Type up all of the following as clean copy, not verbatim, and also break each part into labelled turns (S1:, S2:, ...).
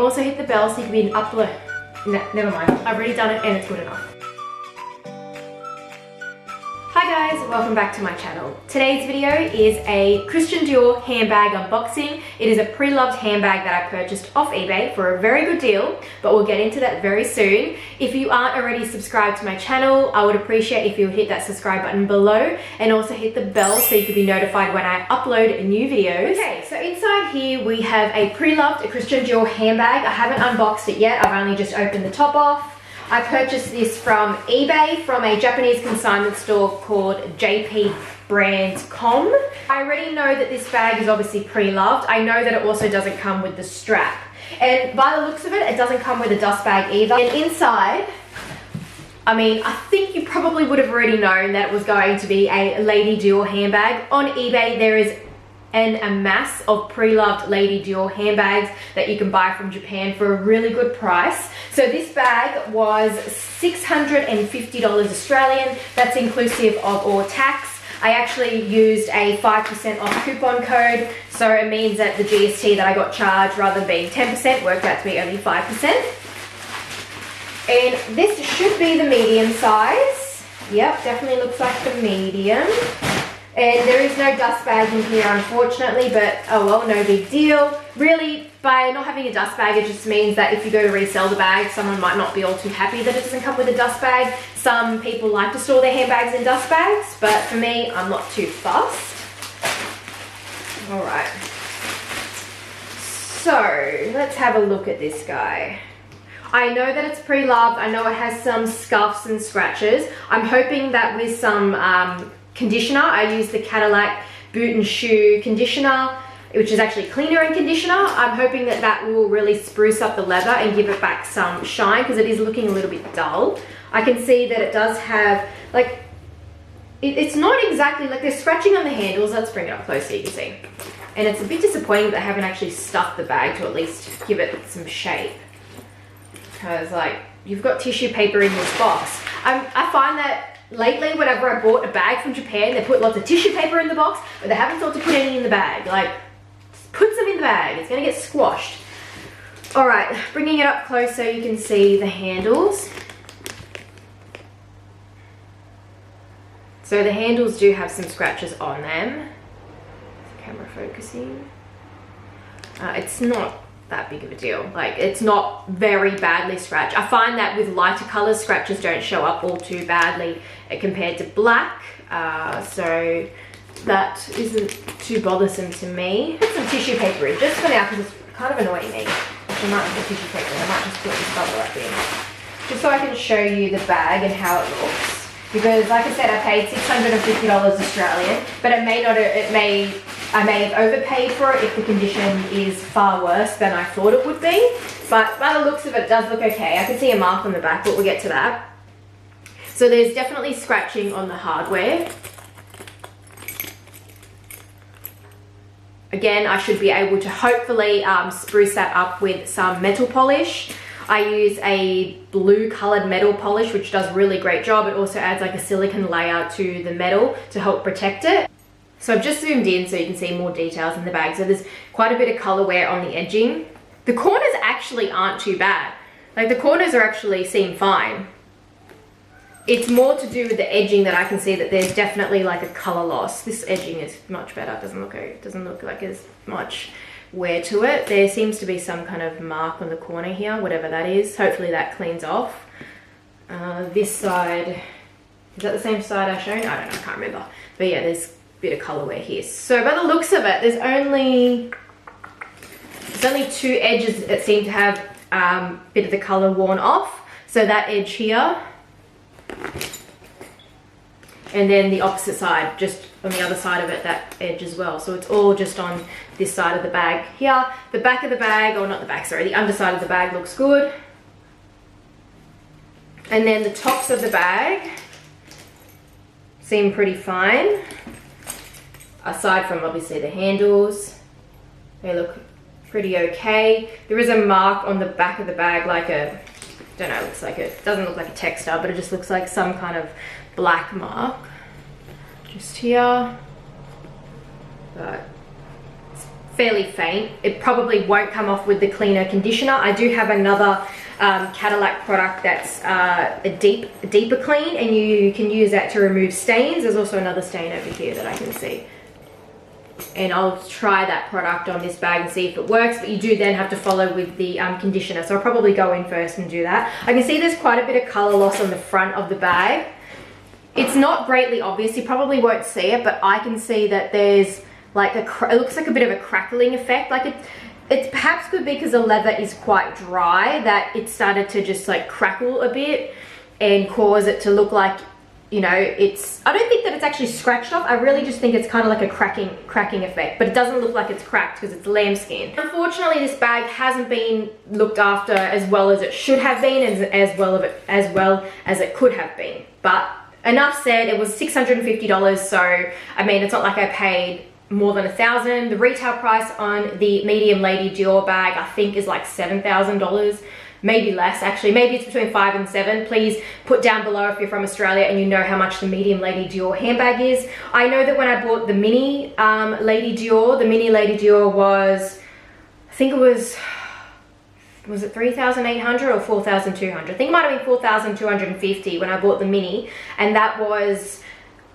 S1: also hit the bell so you can be an upload. No, never mind. I've already done it and it's good enough. Hi guys, welcome back to my channel. Today's video is a Christian Dior handbag unboxing. It is a pre-loved handbag that I purchased off eBay for a very good deal, but we'll get into that very soon. If you aren't already subscribed to my channel, I would appreciate if you would hit that subscribe button below and also hit the bell so you can be notified when I upload new videos. Okay, so inside here we have a pre-loved Christian Dior handbag. I haven't unboxed it yet, I've only just opened the top off. I purchased this from eBay from a Japanese consignment store called jpbrand.com. I already know that this bag is obviously pre-loved. I know that it also doesn't come with the strap. And by the looks of it, it doesn't come with a dust bag either. And inside, I mean, I think you probably would have already known that it was going to be a Lady Dior handbag. On eBay, there is a mass of pre-loved Lady Dior handbags that you can buy from Japan for a really good price. So this bag was $650 Australian. That's inclusive of all tax. I actually used a 5% off coupon code, so it means that the GST that I got charged, rather than being 10%, worked out to be only 5%. And this should be the medium size. Yep, definitely looks like the medium. And there is no dust bag in here, unfortunately, but oh well, no big deal. Really, by not having a dust bag, it just means that if you go to resell the bag, someone might not be all too happy that it doesn't come with a dust bag. Some people like to store their handbags in dust bags, but for me, I'm not too fussed. All right. So, let's have a look at this guy. I know that it's pre-loved. I know it has some scuffs and scratches. I'm hoping that with some conditioner, I use the Cadillac Boot and Shoe conditioner, which is actually cleaner and conditioner. I'm hoping that that will really spruce up the leather and give it back some shine because it is looking a little bit dull. I can see that it does have, like, it's not exactly, like there's scratching on the handles. Let's bring it up close so you can see. And it's a bit disappointing that they haven't actually stuffed the bag to at least give it some shape. Because, like, you've got tissue paper in this box. I find that lately, whenever I bought a bag from Japan, they put lots of tissue paper in the box, but they haven't thought to put any in the bag. Like, put some in the bag. It's going to get squashed. All right, bringing it up close so you can see the handles. So the handles do have some scratches on them. Camera focusing. It's not that big of a deal. Like, it's not very badly scratched. I find that with lighter colors, scratches don't show up all too badly compared to black. So that isn't too bothersome to me. Put some tissue paper in just for now because it's kind of annoying me. I might put tissue paper in. I might just put this bubble up in. Just so I can show you the bag and how it looks. Because like I said, I paid $650 Australian, but I may have overpaid for it if the condition is far worse than I thought it would be. But by the looks of it, it does look okay. I can see a mark on the back, but we'll get to that. So there's definitely scratching on the hardware. Again, I should be able to hopefully spruce that up with some metal polish. I use a blue colored metal polish, which does a really great job. It also adds like a silicone layer to the metal to help protect it. So I've just zoomed in so you can see more details in the bag. So there's quite a bit of color wear on the edging. The corners actually aren't too bad. Like, the corners are actually seem fine. It's more to do with the edging that I can see that there's definitely like a color loss. This edging is much better. It doesn't look like there's much wear to it. There seems to be some kind of mark on the corner here, whatever that is. Hopefully that cleans off. This side, is that the same side I showed? I don't know, I can't remember. But yeah, there's bit of color wear here. So by the looks of it, there's only two edges that seem to have a bit of the color worn off. So that edge here, and then the opposite side, just on the other side of it, that edge as well. So it's all just on this side of the bag here. The back of the bag, or not the back, sorry, the underside of the bag looks good. And then the tops of the bag seem pretty fine. Aside from obviously the handles, they look pretty okay. There is a mark on the back of the bag, like a, don't know, looks like it doesn't look like a texture, but it just looks like some kind of black mark just here. But it's fairly faint. It probably won't come off with the cleaner conditioner. I do have another Cadillac product that's a deeper clean, and you can use that to remove stains. There's also another stain over here that I can see. And I'll try that product on this bag and see if it works, but you do then have to follow with the conditioner. So I'll probably go in first and do that. I can see there's quite a bit of color loss on the front of the bag. It's not greatly obvious, you probably won't see it, but I can see that there's like it looks like a bit of a crackling effect. Like it perhaps could be because the leather is quite dry that it started to just like crackle a bit and cause it to look like, you know, I don't think that it's actually scratched off. I really just think it's kind of like a cracking effect, but it doesn't look like it's cracked because it's lambskin. Unfortunately, this bag hasn't been looked after as well as it should have been, as well as it could have been. But enough said, it was $650, so I mean, it's not like I paid more than $1,000. The retail price on the medium lady Dior bag, I think, is like $7,000. Maybe less, actually. Maybe it's between 5 and 7. Please put down below if you're from Australia and you know how much the medium lady Dior handbag is. I know that when I bought the mini lady Dior was, I think it was it 3,800 or 4,200? I think it might have been 4,250 when I bought the mini, and that was,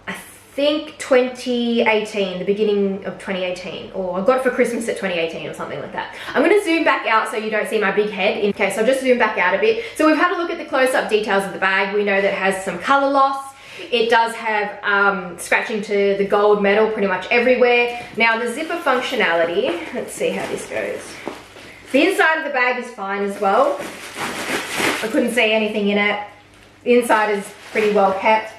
S1: I think, 2018, the beginning of 2018, or I got it for Christmas at 2018 or something like that. I'm going to zoom back out so you don't see my big head. Okay, so I'll just zoom back out a bit. So we've had a look at the close-up details of the bag. We know that it has some color loss. It does have scratching to the gold metal pretty much everywhere. Now the zipper functionality, let's see how this goes. The inside of the bag is fine as well. I couldn't see anything in it. The inside is pretty well kept.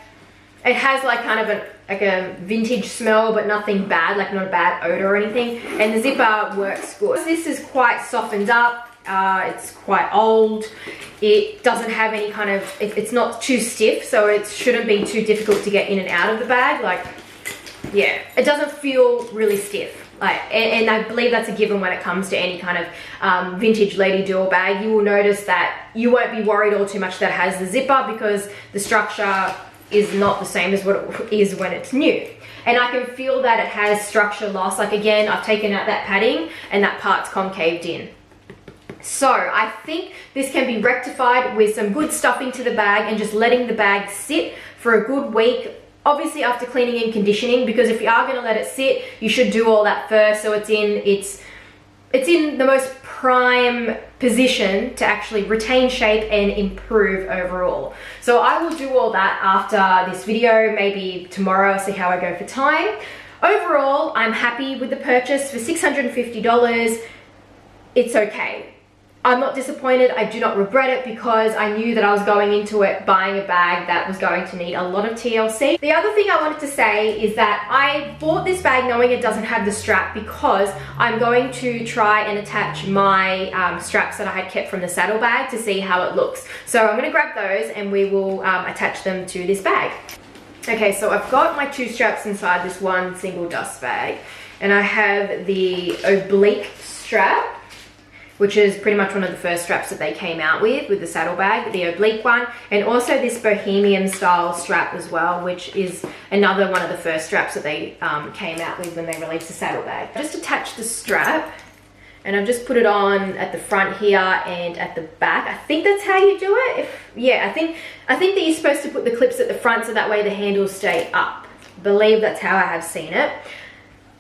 S1: It has like kind of a vintage smell, but nothing bad, like not a bad odor or anything. And the zipper works good. This is quite softened up. It's quite old. It doesn't have any kind of, it's not too stiff, so it shouldn't be too difficult to get in and out of the bag. Like, yeah, it doesn't feel really stiff. Like, and I believe that's a given when it comes to any kind of vintage lady Dior bag. You will notice that you won't be worried all too much that it has the zipper, because the structure is not the same as what it is when it's new. And I can feel that it has structure loss. Like, again, I've taken out that padding and that part's concaved in. So I think this can be rectified with some good stuffing to the bag and just letting the bag sit for a good week. Obviously after cleaning and conditioning, because if you are going to let it sit, you should do all that first, so it's in the most prime position to actually retain shape and improve overall. So I will do all that after this video, maybe tomorrow. I'll see how I go for time. Overall, I'm happy with the purchase for $650. It's okay. I'm not disappointed. I do not regret it, because I knew that I was going into it buying a bag that was going to need a lot of TLC. The other thing I wanted to say is that I bought this bag knowing it doesn't have the strap, because I'm going to try and attach my straps that I had kept from the saddlebag to see how it looks. So I'm going to grab those and we will attach them to this bag. Okay, so I've got my 2 straps inside this one single dust bag, and I have the oblique strap, which is pretty much one of the first straps that they came out with the saddlebag, the oblique one, and also this bohemian style strap as well, which is another one of the first straps that they came out with when they released the saddlebag. I just attached the strap, and I've just put it on at the front here and at the back. I think that's how you do it. Yeah, I think that you're supposed to put the clips at the front so that way the handles stay up. I believe that's how I have seen it.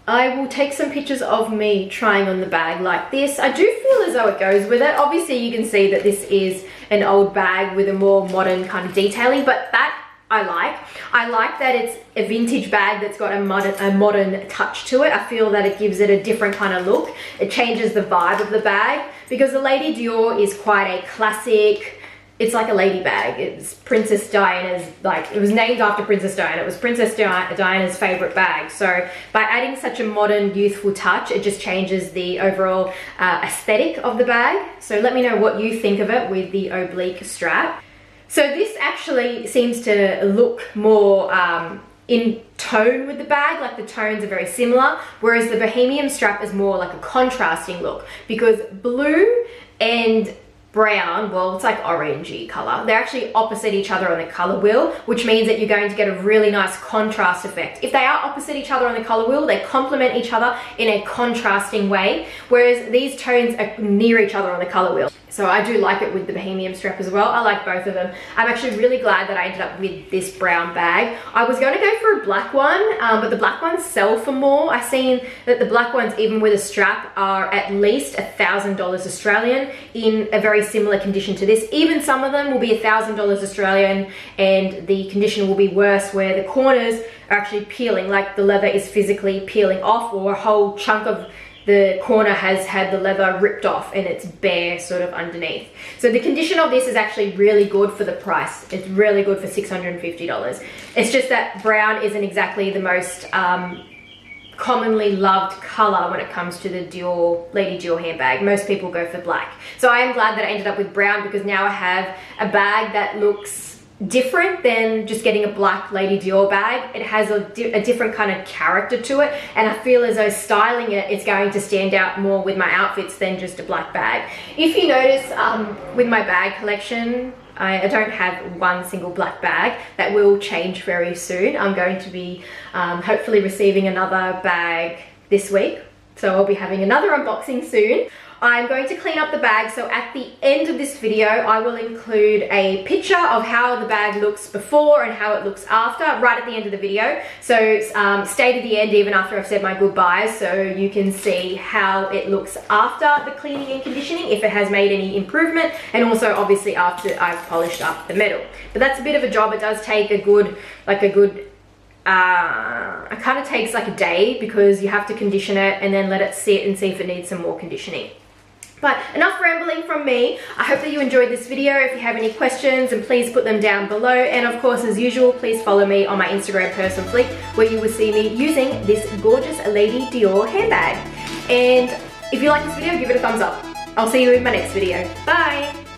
S1: I will take some pictures of me trying on the bag like this. I do feel as though it goes with it. Obviously you can see that this is an old bag with a more modern kind of detailing, but that I like. I like that it's a vintage bag that's got a modern touch to it. I feel that it gives it a different kind of look. It changes the vibe of the bag, because the Lady Dior is quite a classic, it's like a lady bag. It's Princess Diana's, like, it was named after Princess Diana. It was Princess Diana's favorite bag. So by adding such a modern, youthful touch, it just changes the overall aesthetic of the bag. So let me know what you think of it with the oblique strap. So this actually seems to look more in tone with the bag, like the tones are very similar, whereas the bohemian strap is more like a contrasting look, because blue and brown, well, it's like orangey color. They're actually opposite each other on the color wheel, which means that you're going to get a really nice contrast effect. If they are opposite each other on the color wheel, they complement each other in a contrasting way, whereas these tones are near each other on the color wheel. So I do like it with the Bohemian strap as well. I like both of them. I'm actually really glad that I ended up with this brown bag. I was going to go for a black one, but the black ones sell for more. I've seen that the black ones, even with a strap, are at least $1,000 Australian in a very similar condition to this. Even some of them will be $1,000 Australian, and the condition will be worse where the corners are actually peeling, like the leather is physically peeling off, or a whole chunk of the corner has had the leather ripped off and it's bare sort of underneath. So the condition of this is actually really good for the price. It's really good for $650. It's just that brown isn't exactly the most commonly loved color when it comes to the Dior, Lady Dior handbag. Most people go for black. So I am glad that I ended up with brown, because now I have a bag that looks different than just getting a black Lady Dior bag. It has a different kind of character to it, and I feel as though styling it is going to stand out more with my outfits than just a black bag. If you notice with my bag collection, I don't have one single black bag. That will change very soon. I'm going to be hopefully receiving another bag this week, so I'll be having another unboxing soon. I'm going to clean up the bag, so at the end of this video I will include a picture of how the bag looks before and how it looks after, right at the end of the video. So stay to the end even after I've said my goodbyes, so you can see how it looks after the cleaning and conditioning, if it has made any improvement, and also obviously after I've polished up the metal. But that's a bit of a job. It does take it kind of takes like a day, because you have to condition it and then let it sit and see if it needs some more conditioning. But enough rambling from me. I hope that you enjoyed this video. If you have any questions, and please put them down below. And of course, as usual, please follow me on my Instagram, Purseonfleek, where you will see me using this gorgeous Lady Dior handbag. And if you like this video, give it a thumbs up. I'll see you in my next video. Bye!